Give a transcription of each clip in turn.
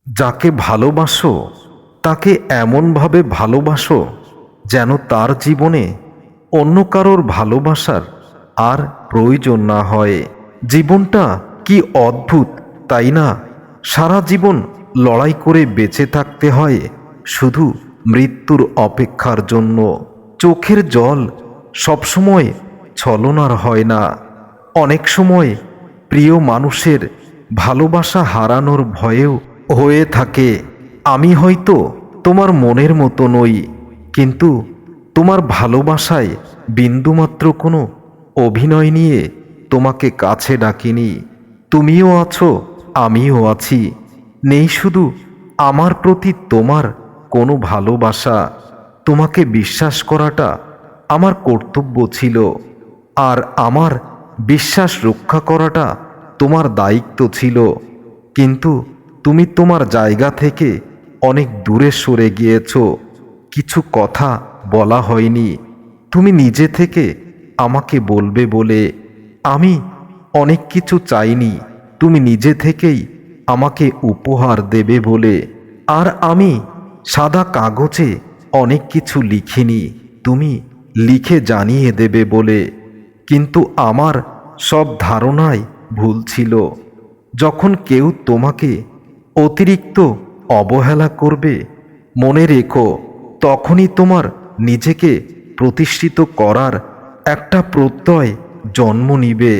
যাকে ভালোবাসো তাকে এমনভাবে ভালোবাসো যেন তার জীবনে অন্য কারোর ভালোবাসার আর প্রয়োজন না হয়। জীবনটা কি অদ্ভুত, তাই না? সারা জীবন লড়াই করে বেঁচে থাকতে হয় শুধু মৃত্যুর অপেক্ষার জন্য। চোখের জল সবসময় ছলনার হয় না। অনেক সময় প্রিয় মানুষের ভালোবাসা হারানোর ভয়েও হয়ে থাকে। আমি হয়তো তোমার মনের মতো নই, কিন্তু তোমার ভালোবাসায় বিন্দুমাত্র কোনো অভিনয় নিয়ে তোমাকে কাছে ডাকিনি। তুমিও আছো, আমিও আছি। নেই শুধু আমার প্রতি তোমার কোনো ভালোবাসা। তোমাকে বিশ্বাস করাটা আমার কর্তব্য ছিল, আর আমার বিশ্বাস রক্ষা করাটা তোমার দায়িত্ব ছিল। কিন্তু তুমি তোমার জায়গা থেকে অনেক দূরে সরে গিয়েছ। কিছু কথা বলা হয়নি, তুমি নিজে থেকে আমাকে বলবে বলে। আমি অনেক কিছু চাইনি, তুমি নিজে থেকেই আমাকে উপহার দেবে বলে। আর আমি সাদা কাগজে অনেক কিছু লিখিনি, তুমি লিখে জানিয়ে দেবে বলে। কিন্তু আমার সব ধারণাই ভুল ছিল। যখন কেউ তোমাকে অতিরিক্ত অবহেলা করবে, মনে রেখো তখনই তোমার নিজেকে প্রতিষ্ঠিত করার একটা প্রত্যয় জন্ম নিবে।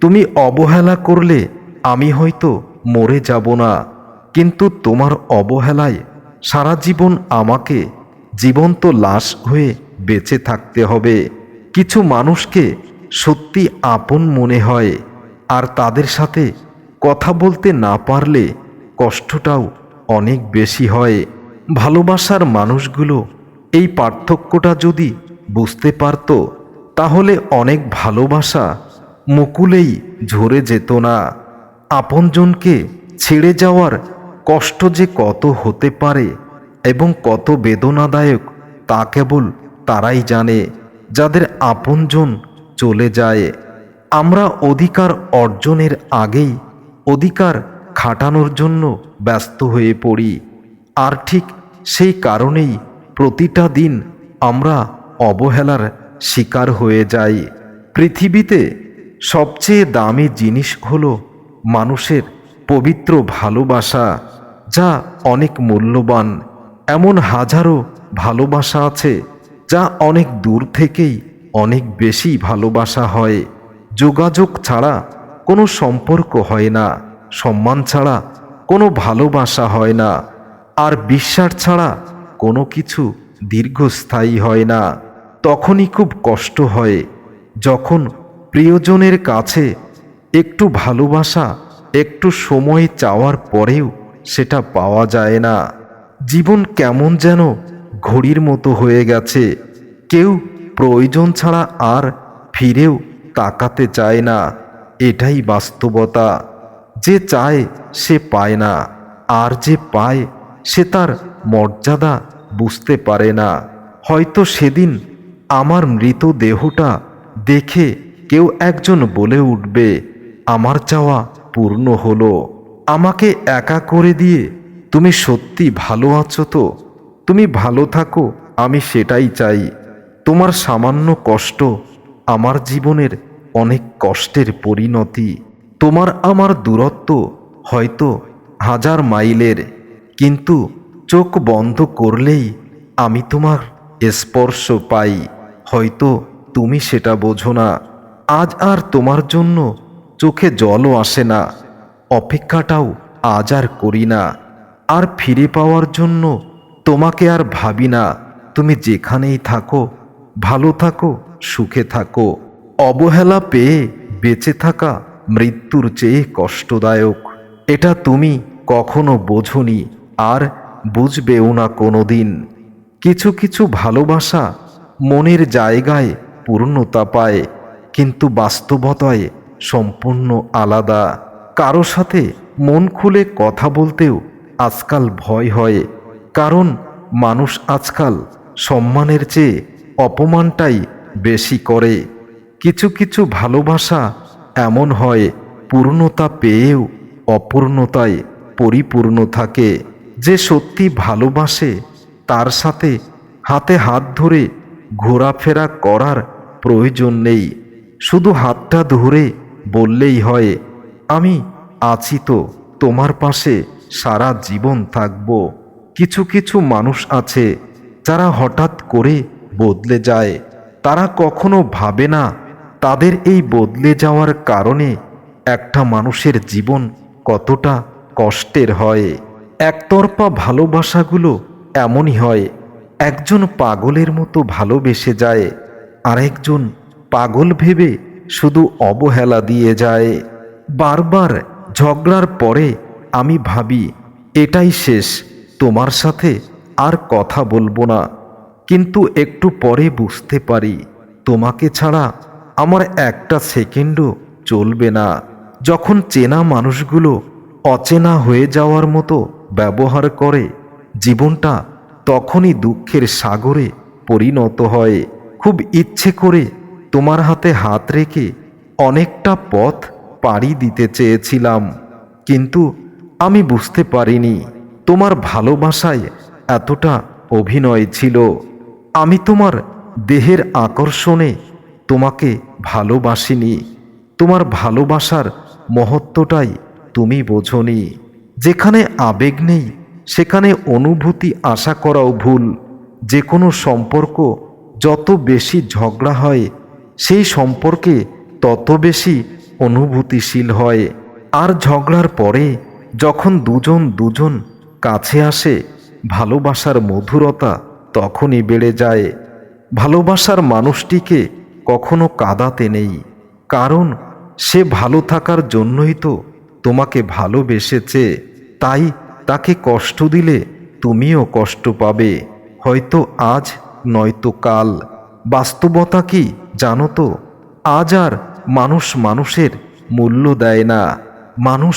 তুমি অবহেলা করলে আমি হয়তো মরে যাব না, কিন্তু তোমার অবহেলায় সারা জীবন আমাকে জীবন্ত লাশ হয়ে বেঁচে থাকতে হবে। কিছু মানুষকে সত্যি আপন মনে হয়, আর তাদের সাথে কথা বলতে না পারলে কষ্টটাও অনেক বেশি হয়। ভালোবাসার মানুষগুলো এই পার্থক্যটা যদি বুঝতে পারত, তাহলে অনেক ভালোবাসা মুকুলেই ঝরে যেত না। আপনজনকে ছেড়ে যাওয়ার কষ্ট যে কত হতে পারে এবং কত বেদনাদায়ক, তা কেবল তারাই জানে যাদের আপনজন চলে যায়। আমরা অধিকার অর্জনের আগেই অধিকার খাটানোর জন্য ব্যস্ত হয়ে পড়ি, আর ঠিক সেই কারণেই প্রতিটা দিন আমরা অবহেলার শিকার হয়ে যাই। পৃথিবীতে সবচেয়ে দামি জিনিস হলো মানুষের পবিত্র ভালোবাসা, যা অনেক মূল্যবান। এমন হাজারো ভালোবাসা আছে যা অনেক দূর থেকেই অনেক বেশি ভালোবাসা হয়। যোগাযোগ ছাড়া কোনো সম্পর্ক হয় না, সম্মান ছাড়া কোনো ভালোবাসা হয় না, আর বিশ্বাস ছাড়া কোনো কিছু দীর্ঘস্থায়ী হয় না। তখনই খুব কষ্ট হয় যখন প্রিয়জনের কাছে একটু ভালোবাসা, একটু সময় চাওয়ার পরেও সেটা পাওয়া যায় না। জীবন কেমন যেন ঘড়ির মতো হয়ে গেছে, কেউ প্রয়োজন ছাড়া আর ফিরেও তাকাতে চায় না। এটাই বাস্তবতা। যে চায় সে পায় না, আর যে পায় সে তার মর্যাদা বুঝতে পারে না। হয়তো সেদিন আমার মৃতদেহটা দেখে কেউ একজন বলে উঠবে, আমার চাওয়া পূর্ণ হলো। আমাকে একা করে দিয়ে তুমি সত্যি ভালো আছো তো? তুমি ভালো থাকো, আমি সেটাই চাই। তোমার সামান্য কষ্ট আমার জীবনের অনেক কষ্টের পরিণতি। তোমার আমার দূরত্ব হয়তো 1000 মাইলের, কিন্তু চোখ বন্ধ করলেই আমি তোমার স্পর্শ পাই। হয়তো তুমি সেটা বোঝো না। আজ আর তোমার জন্য চোখে জলও আসে না, অপেক্ষাটাও আজ আর করি না। আর ফিরে পাওয়ার জন্য তোমাকে আর ভাবি না। তুমি যেখানেই থাকো ভালো থাকো, সুখে থাকো। অবহেলা পেয়ে বেঁচে থাকা মৃত্যুর চেয়ে কষ্টদায়ক। এটা তুমি কখনো বোঝনি, আর বুঝবেও না কোনোদিন। কিছু কিছু ভালোবাসা মনের জায়গায় পূর্ণতা পায়, কিন্তু বাস্তবতায় সম্পূর্ণ আলাদা। কারো সাথে মন খুলে কথা বলতেও আজকাল ভয় হয়, কারণ মানুষ আজকাল সম্মানের চেয়ে অপমানটাই বেশি করে। কিছু কিছু ভালোবাসা এমন হয়, পূর্ণতা পেয়েও অপূর্ণতায় পরিপূর্ণ থাকে। যে সত্যি ভালোবাসে তার সাথে হাতে হাত ধরে ঘোরাফেরা করার প্রয়োজন নেই। শুধু হাতটা ধরে বললেই হয়, আমি আছি তো, তোমার পাশে সারা জীবন থাকব। কিছু কিছু মানুষ আছে যারা হঠাৎ করে বদলে যায়। তারা কখনো ভাবে না তাদের এই বদলে যাওয়ার কারণে একটা মানুষের জীবন কতটা কষ্টের হয়। একতরফা ভালোবাসাগুলো এমনই হয়, একজন পাগলের মতো ভালোবেসে যায়, আরেকজন পাগল ভেবে শুধু অবহেলা দিয়ে যায়। বারবার ঝগড়ার পরে আমি ভাবি এটাই শেষ, তোমার সাথে আর কথা বলবো না। কিন্তু একটু পরে বুঝতে পারি তোমাকে ছাড়া আমার একটা সেকেন্ডও চলবে না। যখন চেনা মানুষগুলো অচেনা হয়ে যাওয়ার মতো ব্যবহার করে, জীবনটা তখনই দুঃখের সাগরে পরিণত হয়। খুব ইচ্ছে করে তোমার হাতে হাত রেখে অনেকটা পথ পাড়ি দিতে চেয়েছিলাম, কিন্তু আমি বুঝতে পারিনি তোমার ভালোবাসায় এতটা অভিনয় ছিল। আমি তোমার দেহের আকর্ষণে তোমাকে ভালোবাসিনি, তোমার ভালোবাসার মহত্বটাই তুমি বোঝনি। যেখানে আবেগ নেই সেখানে অনুভূতি আশা করাও ভুল। যে কোনো সম্পর্ক যত বেশি ঝগড়া হয় সেই সম্পর্কে তত বেশি অনুভূতিশীল হয়। আর ঝগড়ার পরে যখন দুজন কাছে আসে, ভালোবাসার মধুরতা তখনই বেড়ে যায়। ভালোবাসার মানুষটিকে কখনো কাঁদাতে নেই, কারণ সে ভালো থাকার জন্যই তো তোমাকে ভালোবেসেছে। তাই তাকে কষ্ট দিলে তুমিও কষ্ট পাবে, হয়তো আজ নয়তো কাল। বাস্তবতা কি জানো তো, আজ আর মানুষ মানুষের মূল্য দেয় না। মানুষ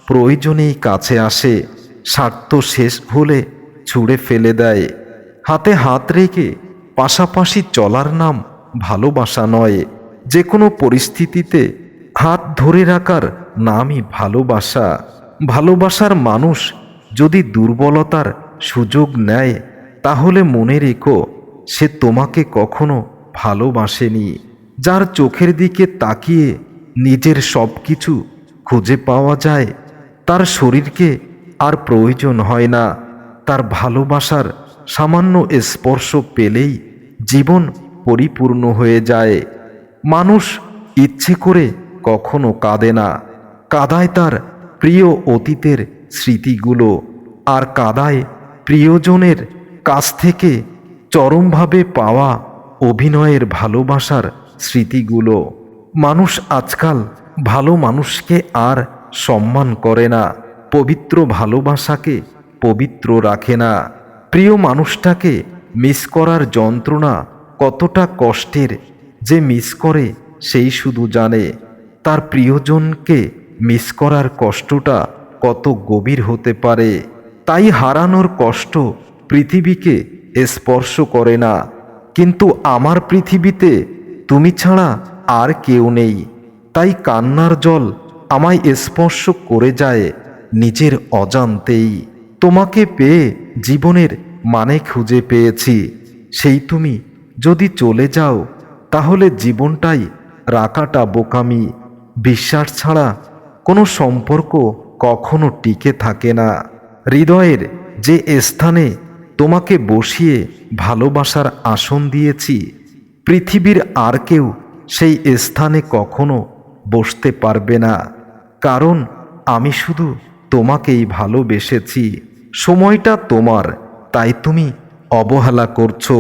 প্রয়োজনেই কাছে আসে, স্বার্থ শেষ হলে ছুঁড়ে ফেলে দেয়। হাতে হাত রেখে পাশাপাশি চলার নাম ভালোবাসা নয়। যে কোনো পরিস্থিতিতে হাত ধরে রাখার নামই ভালোবাসা। ভালোবাসার মানুষ যদি দুর্বলতার সুযোগ নেয়, তাহলে মনে রেখো সে তোমাকে কখনো ভালোবাসেনি। যার চোখের দিকে তাকিয়ে নিজের সব কিছু খুঁজে পাওয়া যায়, তার শরীরকে আর প্রয়োজন হয় না। তার ভালোবাসার সামান্য স্পর্শ পেলেই জীবন পরিপূর্ণ হয়ে যায়। মানুষ ইচ্ছে করে কখনো কাঁদে না, কাঁদায় তার প্রিয় অতীতের স্মৃতিগুলো, আর কাঁদায় প্রিয়জনের কাছ থেকে চরমভাবে পাওয়া অভিনয়ের ভালোবাসার স্মৃতিগুলো। মানুষ আজকাল ভালো মানুষকে আর সম্মান করে না, পবিত্র ভালোবাসাকে পবিত্র রাখে না। প্রিয় মানুষটাকে মিস করার যন্ত্রণা কতটা কষ্টের, যে মিস করে সেই শুধু জানে। তার প্রিয়জনকে মিস করার কষ্টটা কত গভীর হতে পারে। তাই হারানোর কষ্ট পৃথিবীকে স্পর্শ করে না, কিন্তু আমার পৃথিবীতে তুমি ছাড়া আর কেউ নেই। তাই কান্নার জল আমায় স্পর্শ করে যায় নিজের অজান্তেই। তোমাকে পেয়ে জীবনের মানে খুঁজে পেয়েছি, সেই তুমি যদি চলে যাও তাহলে জীবনটাই রাখাটা বোকামি। বিশ্বাস ছাড়া কোনো সম্পর্ক কখনো টিকে থাকে না। হৃদয়ের যে স্থানে তোমাকে বসিয়ে ভালোবাসার আসন দিয়েছি, পৃথিবীর আর কেউ সেই স্থানে কখনো বসতে পারবে না, কারণ আমি শুধু তোমাকেই ভালোবেসেছি। সময়টা তোমার, তাই তুমি অবহেলা করছো।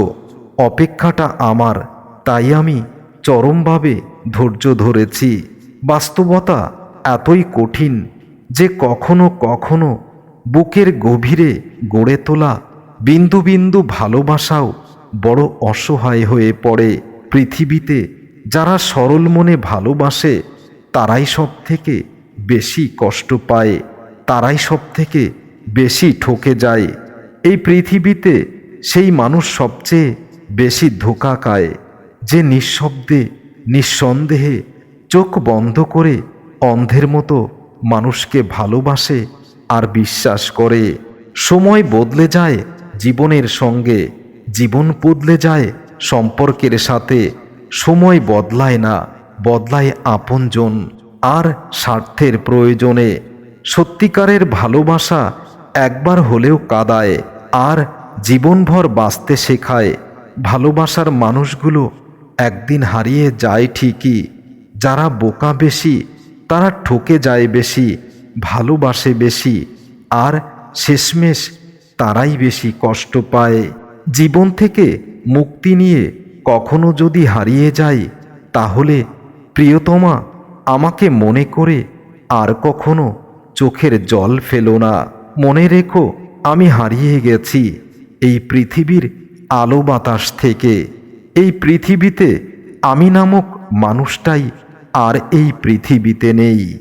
অপেক্ষাটা আমার, তাই আমি চরমভাবে ধৈর্য ধরেছি। বাস্তবতা এতই কঠিন যে কখনো কখনো বুকের গভীরে গড়ে তোলা বিন্দু বিন্দু ভালোবাসাও বড় অসহায় হয়ে পড়ে। পৃথিবীতে যারা সরল মনে ভালোবাসে তারাই সব থেকে বেশি কষ্ট পায়, তারাই সব থেকে বেশি ঠকে যায়। এই পৃথিবীতে সেই মানুষ সবচেয়ে বেশি ধোঁকা খায় যে নিঃশব্দে নিঃসন্দেহে চোখ বন্ধ করে অন্ধের মতো মানুষকে ভালোবাসে আর বিশ্বাস করে। সময় বদলে যায় জীবনের সঙ্গে, জীবন বদলে যায় সম্পর্কের সাথে। সময় বদলায় না, বদলায় আপনজন আর স্বার্থের প্রয়োজনে। সত্যিকারের ভালোবাসা একবার হলেও কাঁদায় আর জীবনভর বাঁচতে শেখায়। ভালোবাসার মানুষগুলো একদিন হারিয়ে যায় ঠিকই। যারা বোকা বেশি তারা ঠকে যায় বেশি, ভালোবাসে বেশি, আর শেষমেশ তারাই বেশি কষ্ট পায়। জীবন থেকে মুক্তি নিয়ে কখনো যদি হারিয়ে যাই, তাহলে প্রিয়তমা আমাকে মনে করে আর কখনো চোখের জল ফেলো না। মনে রেখো, আমি হারিয়ে গেছি এই পৃথিবীর আলো বাতাস থেকে। এই পৃথিবীতে আমি নামক মানুষটাই আর এই পৃথিবীতে নেই।